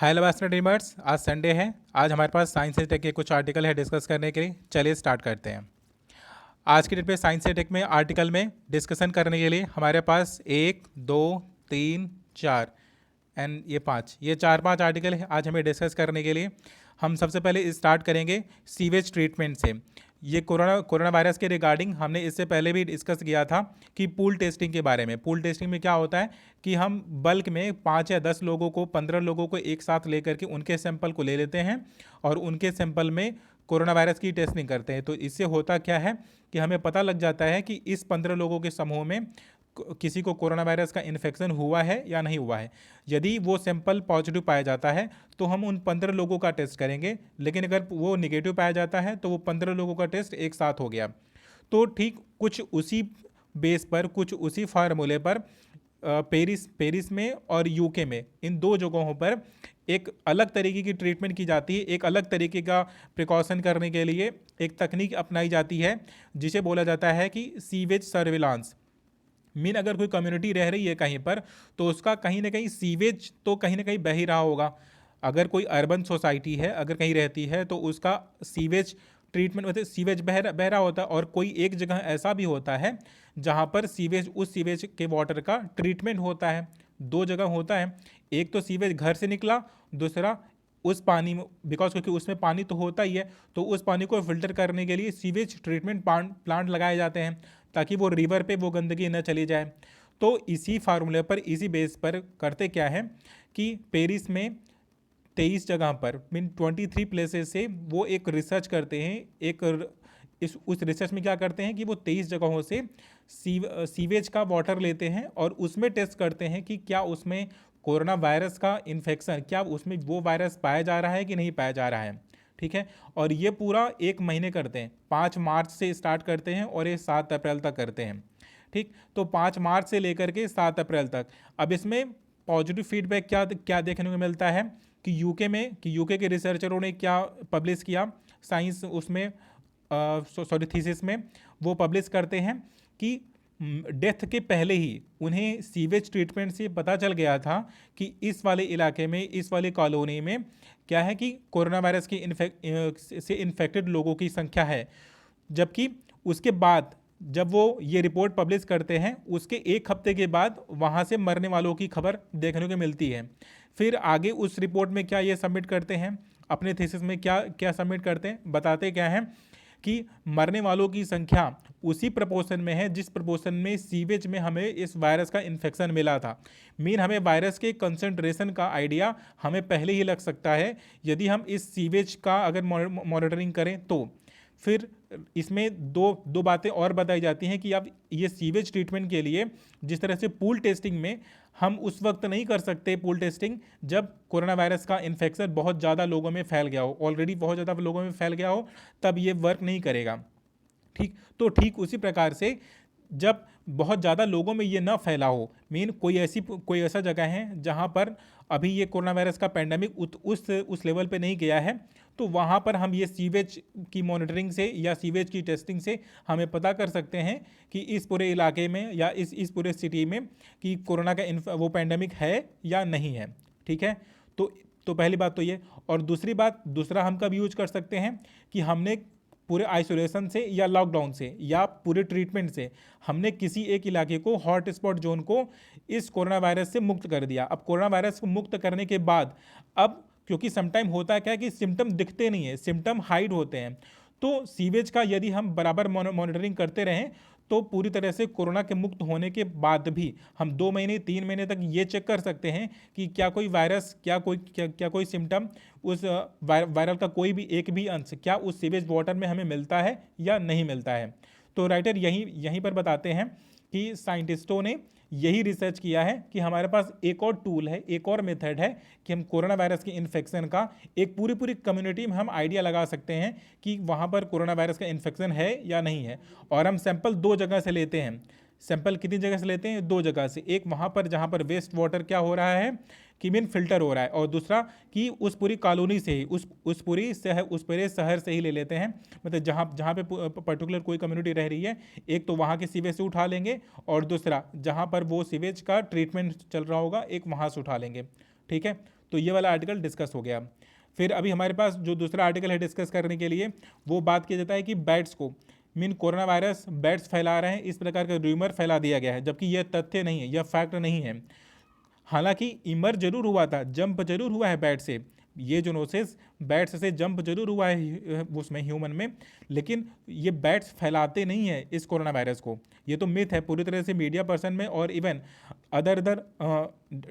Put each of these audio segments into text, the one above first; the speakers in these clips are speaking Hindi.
हेलो एस्ट्रो ड्रीमर्स, आज संडे है। आज हमारे पास साइंस से टेक के कुछ आर्टिकल है डिस्कस करने के लिए। चलिए स्टार्ट करते हैं। आज की डेट पे साइंस से टेक में आर्टिकल में डिस्कशन करने के लिए हमारे पास 1, 2, 3, 4 एंड ये 5, ये 4-5 आर्टिकल है आज हमें डिस्कस करने के लिए। हम सबसे पहले स्टार्ट करेंगे सीवेज ट्रीटमेंट से। ये कोरोना वायरस के रिगार्डिंग हमने इससे पहले भी डिस्कस किया था कि पूल टेस्टिंग के बारे में। पूल टेस्टिंग में क्या होता है कि हम बल्क में 5 या 10 लोगों को, 15 लोगों को एक साथ लेकर के उनके सैंपल को ले लेते हैं और उनके सैंपल में कोरोना वायरस की टेस्टिंग करते हैं। तो इससे होता क्या है कि हमें पता लग जाता है कि इस 15 लोगों के समूह में किसी को कोरोना वायरस का इन्फेक्शन हुआ है या नहीं हुआ है। यदि वो सैंपल पॉजिटिव पाया जाता है तो हम उन 15 लोगों का टेस्ट करेंगे, लेकिन अगर वो निगेटिव पाया जाता है तो वो 15 लोगों का टेस्ट एक साथ हो गया। तो ठीक कुछ उसी बेस पर, कुछ उसी फार्मूले पर पेरिस में और यूके में, इन दो जगहों पर एक अलग तरीके की ट्रीटमेंट की जाती है। एक अलग तरीके का प्रिकॉशन करने के लिए एक तकनीक अपनाई जाती है जिसे बोला जाता है कि सीवेज सर्विलांस। मीन अगर कोई कम्युनिटी रह रही है कहीं पर तो उसका कहीं ना कहीं सीवेज तो कहीं ना कहीं बह ही रहा होगा। अगर कोई अर्बन सोसाइटी है, अगर कहीं रहती है तो उसका सीवेज ट्रीटमेंट, मतलब सीवेज बह रहा होता है। और कोई एक जगह ऐसा भी होता है जहाँ पर सीवेज, उस सीवेज के वाटर का ट्रीटमेंट होता है। दो जगह होता है, एक तो सीवेज घर से निकला, दूसरा उस पानी में, बिकॉज क्योंकि उसमें पानी तो होता ही है, तो उस पानी को फिल्टर करने के लिए सीवेज ट्रीटमेंट प्लांट लगाए जाते हैं ताकि वो रिवर पे वो गंदगी न चली जाए। तो इसी फार्मूले पर, इसी बेस पर करते क्या है कि पेरिस में 23 जगह पर, मीन 23 प्लेसेस से वो एक रिसर्च करते हैं। उस रिसर्च में क्या करते हैं कि वो 23 जगहों से सीवेज का वाटर लेते हैं और उसमें टेस्ट करते हैं कि क्या उसमें कोरोना वायरस का इन्फेक्शन, क्या उसमें वो वायरस पाया जा रहा है कि नहीं पाया जा रहा है। ठीक है। और ये पूरा 1 महीने करते हैं। 5 मार्च से स्टार्ट करते हैं और ये 7 अप्रैल तक करते हैं। ठीक, तो 5 मार्च से लेकर के 7 अप्रैल तक। अब इसमें पॉजिटिव फीडबैक क्या क्या देखने को मिलता है कि यूके के रिसर्चरों ने क्या पब्लिश किया साइंस, उसमें सॉरी थीसिस में वो पब्लिश करते हैं कि डेथ के पहले ही उन्हें सीवेज ट्रीटमेंट से पता चल गया था कि इस वाले इलाके में, इस वाली कॉलोनी में क्या है कि कोरोना वायरस की से इन्फेक्टेड लोगों की संख्या है। जबकि उसके बाद जब वो ये रिपोर्ट पब्लिश करते हैं उसके 1 हफ्ते के बाद वहाँ से मरने वालों की खबर देखने को मिलती है। फिर आगे उस रिपोर्ट में क्या ये सबमिट करते हैं, अपने थीसिस में क्या क्या सबमिट करते हैं, बताते क्या हैं कि मरने वालों की संख्या उसी प्रपोर्शन में है जिस प्रपोर्शन में सीवेज में हमें इस वायरस का इन्फेक्शन मिला था। मीन हमें वायरस के कंसंट्रेशन का आइडिया हमें पहले ही लग सकता है यदि हम इस सीवेज का अगर मॉनिटरिंग करें तो। फिर इसमें दो बातें और बताई जाती हैं कि अब ये सीवेज ट्रीटमेंट के लिए जिस तरह से पूल टेस्टिंग में हम उस वक्त नहीं कर सकते पूल टेस्टिंग जब कोरोना वायरस का इन्फेक्शन बहुत ज़्यादा लोगों में फैल गया हो, ऑलरेडी बहुत ज़्यादा लोगों में फैल गया हो, तब ये वर्क नहीं करेगा। ठीक, तो ठीक उसी प्रकार से जब बहुत ज़्यादा लोगों में ये ना फैला हो, मीन कोई ऐसा जगह है जहाँ पर अभी ये कोरोना वायरस का पैंडेमिक उस लेवल पे नहीं गया है, तो वहाँ पर हम ये सीवेज की मॉनिटरिंग से या सीवेज की टेस्टिंग से हमें पता कर सकते हैं कि इस पूरे इलाके में या इस पूरे सिटी में कि कोरोना का वो पैंडेमिक है या नहीं है। ठीक है। तो पहली बात तो ये। और दूसरा हम कब यूज कर सकते हैं कि हमने पूरे आइसोलेशन से या लॉकडाउन से या पूरे ट्रीटमेंट से हमने किसी एक इलाके को, हॉट स्पॉट जोन को, इस कोरोना वायरस से मुक्त कर दिया। अब कोरोना वायरस को मुक्त करने के बाद, अब क्योंकि समटाइम होता है क्या कि सिम्टम दिखते नहीं है, सिम्टम हाइड होते हैं, तो सीवेज का यदि हम बराबर मॉनिटरिंग करते रहें तो पूरी तरह से कोरोना के मुक्त होने के बाद भी हम 2 महीने 3 महीने तक ये चेक कर सकते हैं कि क्या कोई वायरस, क्या कोई सिम्टम, उस वायरल का कोई भी एक भी अंश क्या उस सीवेज वाटर में हमें मिलता है या नहीं मिलता है। तो राइटर यहीं पर बताते हैं कि साइंटिस्टों ने यही रिसर्च किया है कि हमारे पास एक और टूल है, एक और मेथड है कि हम कोरोना वायरस के इन्फेक्शन का एक पूरी कम्युनिटी में हम आइडिया लगा सकते हैं कि वहाँ पर कोरोना वायरस का इन्फेक्शन है या नहीं है। और हम सैंपल 2 जगह से लेते हैं। सैंपल कितनी जगह से लेते हैं? 2 जगह से। एक वहाँ पर जहाँ पर वेस्ट वाटर क्या हो रहा है कि मीन फिल्टर हो रहा है, और दूसरा कि उस पूरी कॉलोनी से ही, उस पूरे शहर से ही ले लेते हैं। मतलब जहाँ जहाँ पे पर्टिकुलर कोई कम्युनिटी रह रही है, एक तो वहाँ के सीवेज से उठा लेंगे और दूसरा जहाँ पर वो सीवेज का ट्रीटमेंट चल रहा होगा, एक वहाँ से उठा लेंगे। ठीक है। तो ये वाला आर्टिकल डिस्कस हो गया। फिर अभी हमारे पास जो दूसरा आर्टिकल है डिस्कस करने के लिए, वो बात किया जाता है कि बैट्स को कोरोना वायरस बैट्स फैला रहे हैं, इस प्रकार का र्यूमर फैला दिया गया है, जबकि यह तथ्य नहीं है, यह फैक्ट नहीं है। हालांकि इमर जरूर हुआ था, जंप जरूर हुआ है बैट से, ये जोनोसिस बैट्स से जंप जरूर हुआ है उसमें ह्यूमन में, लेकिन ये बैट्स फैलाते नहीं है इस कोरोना वायरस को। ये तो मिथ है पूरी तरह से मीडिया पर्सन में और इवन अदर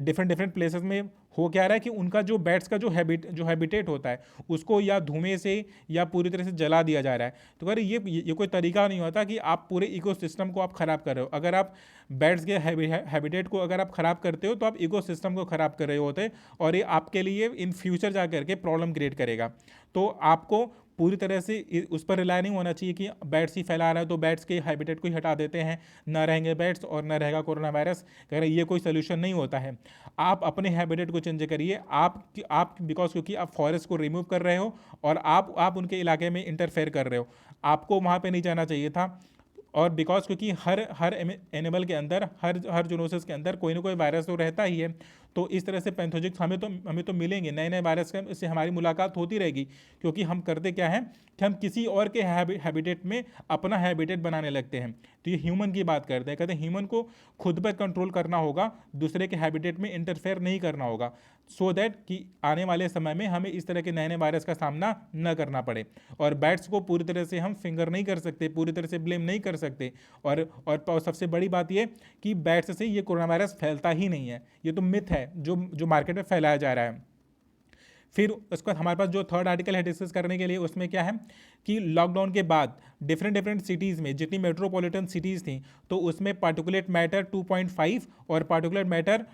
डिफरेंट प्लेसेस में हो क्या रहा है कि उनका जो बैट्स का जो हैबिटेट होता है उसको या धुएं से या पूरी तरह से जला दिया जा रहा है। तो अगर ये कोई तरीका नहीं होता कि आप पूरे इकोसिस्टम को आप ख़राब कर रहे हो। अगर आप बैट्स के हैबिटेट को अगर आप ख़राब करते हो तो आप इकोसिस्टम को ख़राब कर रहे होते, और ये आपके लिए इन फ्यूचर जा करके प्रॉब्लम क्रिएट करेगा। तो आपको पूरी तरह से उस पर रिलाय नहीं होना चाहिए कि बैट्स ही फैला रहा है तो बैट्स के हैबिटेट को ही हटा देते हैं, ना रहेंगे बैट्स और ना रहेगा कोरोना वायरस। कह रहे ये कोई सोल्यूशन नहीं होता है। आप अपने हैबिटेट को चेंज करिए। आप बिकॉज क्योंकि आप फॉरेस्ट को रिमूव कर रहे हो और आप उनके इलाके में इंटरफेयर कर रहे हो, आपको वहाँ पर नहीं जाना चाहिए था। और बिकॉज क्योंकि हर एनिमल के अंदर, हर जूनोसिस के अंदर कोई ना कोई वायरस तो रहता ही है, तो इस तरह से पैथोजिक्स हमें तो मिलेंगे, नए नए वायरस से हमारी मुलाकात होती रहेगी। क्योंकि हम करते क्या है कि हम किसी और के हैबिटेट में अपना हैबिटेट बनाने लगते हैं। तो ये ह्यूमन की बात करते हैं, कहते हैं ह्यूमन को खुद पर कंट्रोल करना होगा, दूसरे के हैबिटेट में इंटरफेयर नहीं करना होगा, सो दैट कि आने वाले समय में हमें इस तरह के नए नए वायरस का सामना न करना पड़े। और बैट्स को पूरी तरह से हम फिंगर नहीं कर सकते, पूरी तरह से ब्लेम नहीं कर सकते। और सबसे बड़ी बात ये कि बैट्स से ये कोरोना वायरस फैलता ही नहीं है, ये तो मिथ है जो मार्केट में फैलाया जा रहा है। फिर उसके बाद हमारे पास जो थर्ड आर्टिकल है डिस्कस करने के लिए, उसमें क्या है कि लॉकडाउन के बाद डिफरेंट सिटीज़ में जितनी मेट्रोपॉलिटन सिटीज़ थी, तो उसमें पार्टिकुलेट मैटर 2.5 और पार्टिकुलेट मैटर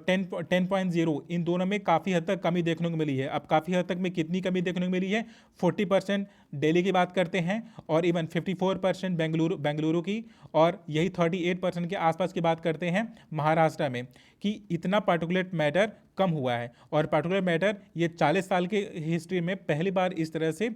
10.0, इन दोनों में काफ़ी हद तक कमी देखने को मिली है। अब काफ़ी हद तक में कितनी कमी देखने को मिली है? 40% दिल्ली की बात करते हैं, और इवन 54% बेंगलुरु की, और यही 38% के आसपास की बात करते हैं महाराष्ट्र में, कि इतना पार्टिकुलेट मैटर कम हुआ है। और पार्टिकुलेट मैटर ये 40 साल के हिस्ट्री में पहली बार इस तरह से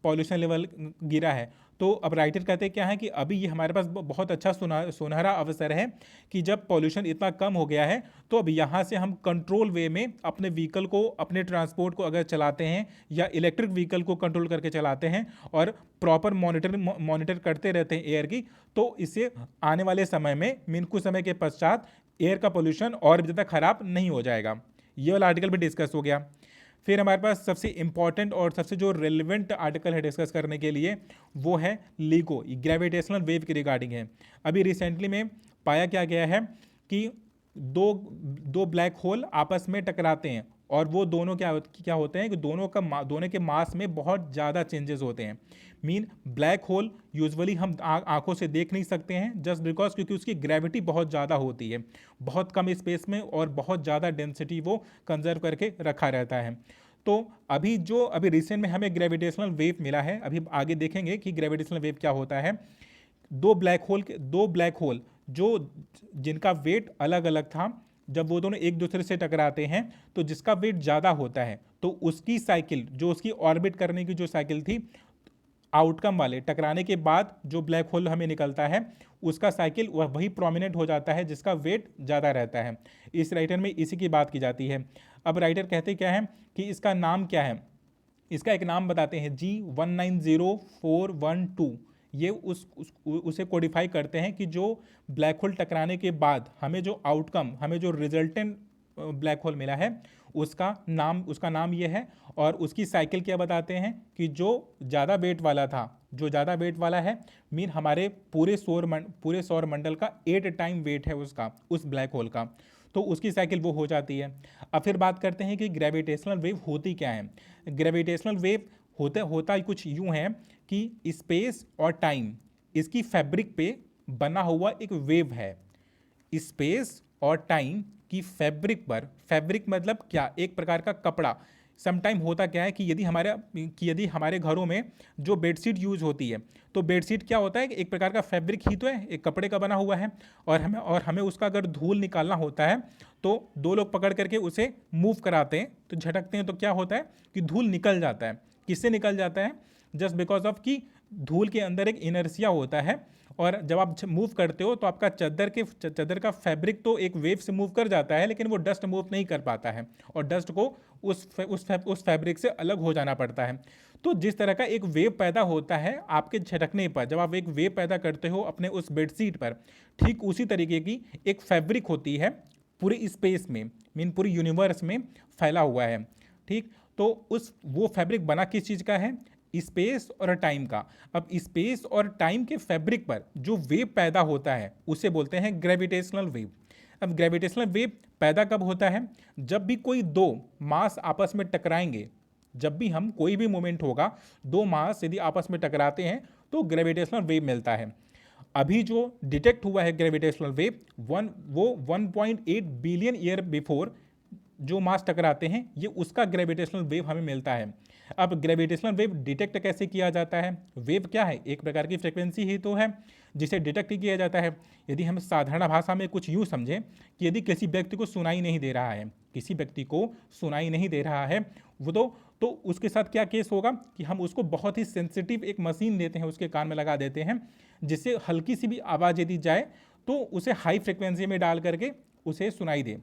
पॉल्यूशन लेवल गिरा है। तो अब राइटर कहते हैं क्या है कि अभी ये हमारे पास बहुत अच्छा सुनहरा अवसर है कि जब पॉल्यूशन इतना कम हो गया है, तो अब यहाँ से हम कंट्रोल वे में अपने व्हीकल को, अपने ट्रांसपोर्ट को अगर चलाते हैं या इलेक्ट्रिक व्हीकल को कंट्रोल करके चलाते हैं और प्रॉपर मॉनिटर करते रहते हैं एयर की, तो इससे आने वाले समय में कुछ समय के पश्चात एयर का पोल्यूशन और भी ज़्यादा खराब नहीं हो जाएगा। ये वाला आर्टिकल भी डिस्कस हो गया। फिर हमारे पास सबसे इंपॉर्टेंट और सबसे जो रेलिवेंट आर्टिकल है डिस्कस करने के लिए, वो है LIGO, ग्रेविटेशनल वेव के रिगार्डिंग है। अभी रिसेंटली में पाया क्या गया है कि दो ब्लैक होल आपस में टकराते हैं, और वो दोनों क्या होते हैं कि दोनों के मास में बहुत ज़्यादा चेंजेस होते हैं। ब्लैक होल यूजुअली हम आंखों से देख नहीं सकते हैं, जस्ट बिकॉज क्योंकि उसकी ग्रेविटी बहुत ज़्यादा होती है, बहुत कम स्पेस में और बहुत ज़्यादा डेंसिटी वो कंजर्व करके रखा रहता है। तो अभी रिसेंट में हमें ग्रेविटेशनल वेव मिला है, अभी आगे देखेंगे कि ग्रेविटेशनल वेव क्या होता है। दो ब्लैक होल जो जिनका वेट अलग अलग था, जब वो दोनों एक दूसरे से टकराते हैं, तो जिसका वेट ज़्यादा होता है तो उसकी साइकिल, जो उसकी ऑर्बिट करने की जो साइकिल थी, आउटकम वाले टकराने के बाद जो ब्लैक होल हमें निकलता है, उसका साइकिल वही प्रोमिनेंट हो जाता है जिसका वेट ज़्यादा रहता है। इस राइटर में इसी की बात की जाती है। अब राइटर कहते क्या है कि इसका नाम क्या है, इसका एक नाम बताते हैं G190412। ये उसे कोडिफाई करते हैं कि जो ब्लैक होल टकराने के बाद हमें जो आउटकम, हमें जो रिजल्टेंट ब्लैक होल मिला है, उसका नाम ये है। और उसकी साइकिल क्या बताते हैं कि जो ज़्यादा वेट वाला था, जो ज़्यादा वेट वाला है, हमारे पूरे सौर मंडल का 8 टाइम वेट है उसका, उस ब्लैक होल का, तो उसकी साइकिल वो हो जाती है। अब फिर बात करते हैं कि ग्रेविटेशनल वेव होती क्या है। ग्रेविटेशनल वेव होता कुछ यूँ है कि स्पेस और टाइम, इसकी फैब्रिक पे बना हुआ एक वेव है। स्पेस और टाइम की फैब्रिक पर, फैब्रिक मतलब क्या, एक प्रकार का कपड़ा। समटाइम होता क्या है कि यदि हमारे घरों में जो बेडशीट यूज होती है, तो बेडशीट क्या होता है कि एक प्रकार का फैब्रिक ही तो है, एक कपड़े का बना हुआ है। और हमें उसका अगर धूल निकालना होता है, तो दो लोग पकड़ करके उसे मूव कराते हैं, तो झटकते हैं, तो क्या होता है कि धूल निकल जाता है। किससे निकल जाता है? जस्ट बिकॉज ऑफ कि धूल के अंदर एक इनर्सिया होता है, और जब आप मूव करते हो तो आपका चादर का फैब्रिक तो एक वेव से मूव कर जाता है, लेकिन वो डस्ट मूव नहीं कर पाता है और डस्ट को उस फैब्रिक से अलग हो जाना पड़ता है। तो जिस तरह का एक वेव पैदा होता है आपके झटकने पर, जब आप एक वेव पैदा करते हो अपने उस बेडशीट पर, ठीक उसी तरीके की एक फैब्रिक होती है पूरी स्पेस में, मीन पूरी यूनिवर्स में फैला हुआ है। ठीक, तो वो फैब्रिक बना किस चीज़ का है? स्पेस और टाइम का। अब स्पेस और टाइम के फैब्रिक पर जो वेव पैदा होता है उसे बोलते हैं ग्रेविटेशनल वेव। अब ग्रेविटेशनल वेव पैदा कब होता है? जब भी कोई दो मास आपस में टकराएंगे, जब भी हम कोई भी मोमेंट होगा, दो मास यदि आपस में टकराते हैं तो ग्रेविटेशनल वेव मिलता है। अभी जो डिटेक्ट हुआ है ग्रेविटेशनल वेव, वो 1.8 बिलियन ईयर बिफोर जो मास टकराते हैं, ये उसका ग्रेविटेशनल वेव हमें मिलता है। अब ग्रेविटेशनल वेव डिटेक्ट कैसे किया जाता है? वेव क्या है? एक प्रकार की फ्रिक्वेंसी ही तो है जिसे डिटेक्ट किया जाता है। यदि हम साधारण भाषा में कुछ यूँ समझें कि यदि किसी व्यक्ति को सुनाई नहीं दे रहा है, किसी व्यक्ति को सुनाई नहीं दे रहा है, वो तो उसके साथ क्या केस होगा कि हम उसको बहुत ही सेंसिटिव एक मशीन देते हैं, उसके कान में लगा देते हैं, जिससे हल्की सी भी आवाज़ यदि जाए तो उसे हाई फ्रिक्वेंसी में डाल करके उसे सुनाई दे।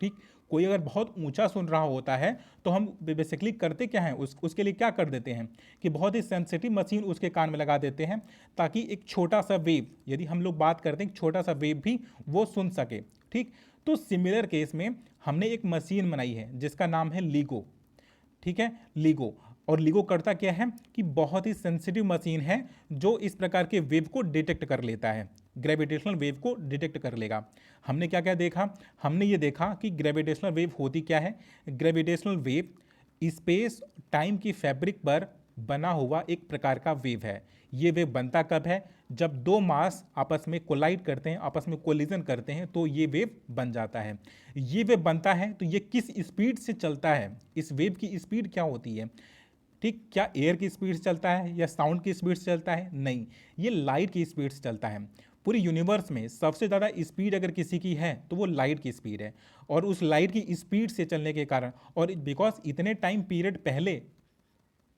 ठीक, कोई अगर बहुत ऊंचा सुन रहा होता है तो हम बेसिकली करते क्या हैं, उसके लिए क्या कर देते हैं कि बहुत ही सेंसिटिव मशीन उसके कान में लगा देते हैं, ताकि एक छोटा सा वेव, यदि हम लोग बात करते हैं छोटा सा वेव भी वो सुन सके। ठीक, तो सिमिलर केस में हमने एक मशीन बनाई है जिसका नाम है लीगो। ठीक है, लीगो। और लीगो करता क्या है कि बहुत ही सेंसिटिव मशीन है जो इस प्रकार के वेव को डिटेक्ट कर लेता है, ग्रेविटेशनल वेव को डिटेक्ट कर लेगा। हमने क्या क्या देखा? हमने ये देखा कि ग्रेविटेशनल वेव होती क्या है। ग्रेविटेशनल वेव स्पेस टाइम की फैब्रिक पर बना हुआ एक प्रकार का वेव है। ये वेव बनता कब है? जब दो मास आपस में कोलाइड करते हैं, आपस में कोलिजन करते हैं, तो ये वेव बन जाता है। ये वेव बनता है तो ये किस स्पीड से चलता है? इस वेव की स्पीड क्या होती है? ठीक, क्या एयर की स्पीड से चलता है या साउंड की स्पीड से चलता है? नहीं, ये लाइट की स्पीड से चलता है। पूरी यूनिवर्स में सबसे ज़्यादा स्पीड अगर किसी की है तो वो लाइट की स्पीड है। और उस लाइट की स्पीड से चलने के कारण, और बिकॉज इतने टाइम पीरियड पहले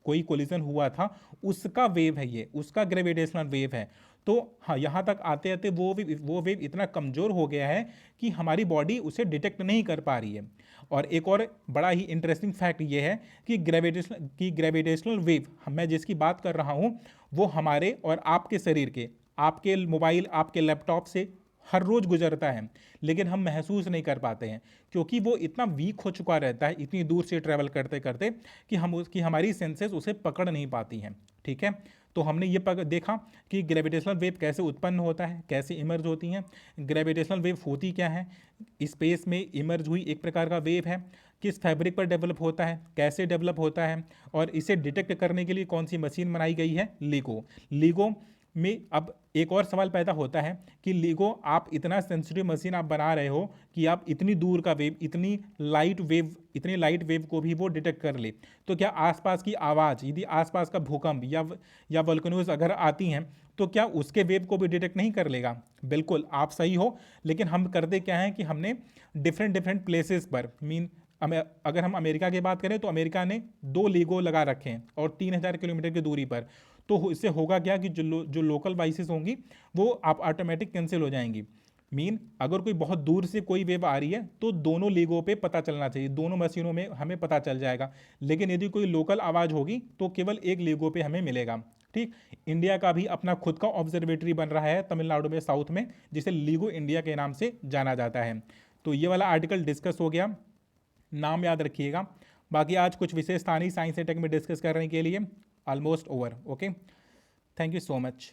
कोई कोलिजन हुआ था, उसका वेव है ये, उसका ग्रेविटेशनल वेव है। तो हाँ, यहाँ तक आते आते वो वेव इतना कमज़ोर हो गया है कि हमारी बॉडी उसे डिटेक्ट नहीं कर पा रही है। और एक और बड़ा ही इंटरेस्टिंग फैक्ट ये है कि ग्रेविटेशनल वेव मैं जिसकी बात कर रहा हूँ वो हमारे और आपके शरीर के, आपके मोबाइल, आपके लैपटॉप से हर रोज़ गुजरता है, लेकिन हम महसूस नहीं कर पाते हैं क्योंकि वो इतना वीक हो चुका रहता है इतनी दूर से ट्रैवल करते करते कि हमारी सेंसेस उसे पकड़ नहीं पाती हैं। ठीक है, तो हमने ये देखा कि ग्रेविटेशनल वेव कैसे उत्पन्न होता है, कैसे इमर्ज होती हैं। ग्रेविटेशनल वेव होती क्या है? स्पेस में इमर्ज हुई एक प्रकार का वेव है। किस फैब्रिक पर डेवलप होता है, कैसे डेवलप होता है, और इसे डिटेक्ट करने के लिए कौन सी मशीन बनाई गई है? लीगो में अब एक और सवाल पैदा होता है कि लीगो, आप इतना सेंसिटिव मशीन आप बना रहे हो कि आप इतनी दूर का वेव, इतनी लाइट वेव को भी वो डिटेक्ट कर ले, तो क्या आसपास की आवाज़, यदि आसपास का भूकंप या वोल्केनोज अगर आती हैं तो क्या उसके वेव को भी डिटेक्ट नहीं कर लेगा? बिल्कुल, आप सही हो। लेकिन हम करते क्या हैं कि हमने डिफरेंट प्लेसेस पर, अगर हम अमेरिका की बात करें तो अमेरिका ने 2 लीगो लगा रखे हैं और 3000 किलोमीटर की दूरी पर। तो इससे होगा क्या कि जो लोकल वाइसेस होंगी वो आप ऑटोमेटिक कैंसिल हो जाएंगी। अगर कोई बहुत दूर से कोई वेव आ रही है तो दोनों लीगों पे पता चलना चाहिए, दोनों मशीनों में हमें पता चल जाएगा। लेकिन यदि कोई लोकल आवाज़ होगी तो केवल एक लीगो पे हमें मिलेगा। ठीक, इंडिया का भी अपना खुद का ऑब्जर्वेटरी बन रहा है तमिलनाडु में, साउथ में, जिसे लीगो इंडिया के नाम से जाना जाता है। तो ये वाला आर्टिकल डिस्कस हो गया, नाम याद रखिएगा। बाकी आज कुछ विशेष स्थानीय साइंस एंड टेक में डिस्कस करने के लिए almost over. Okay, thank you so much.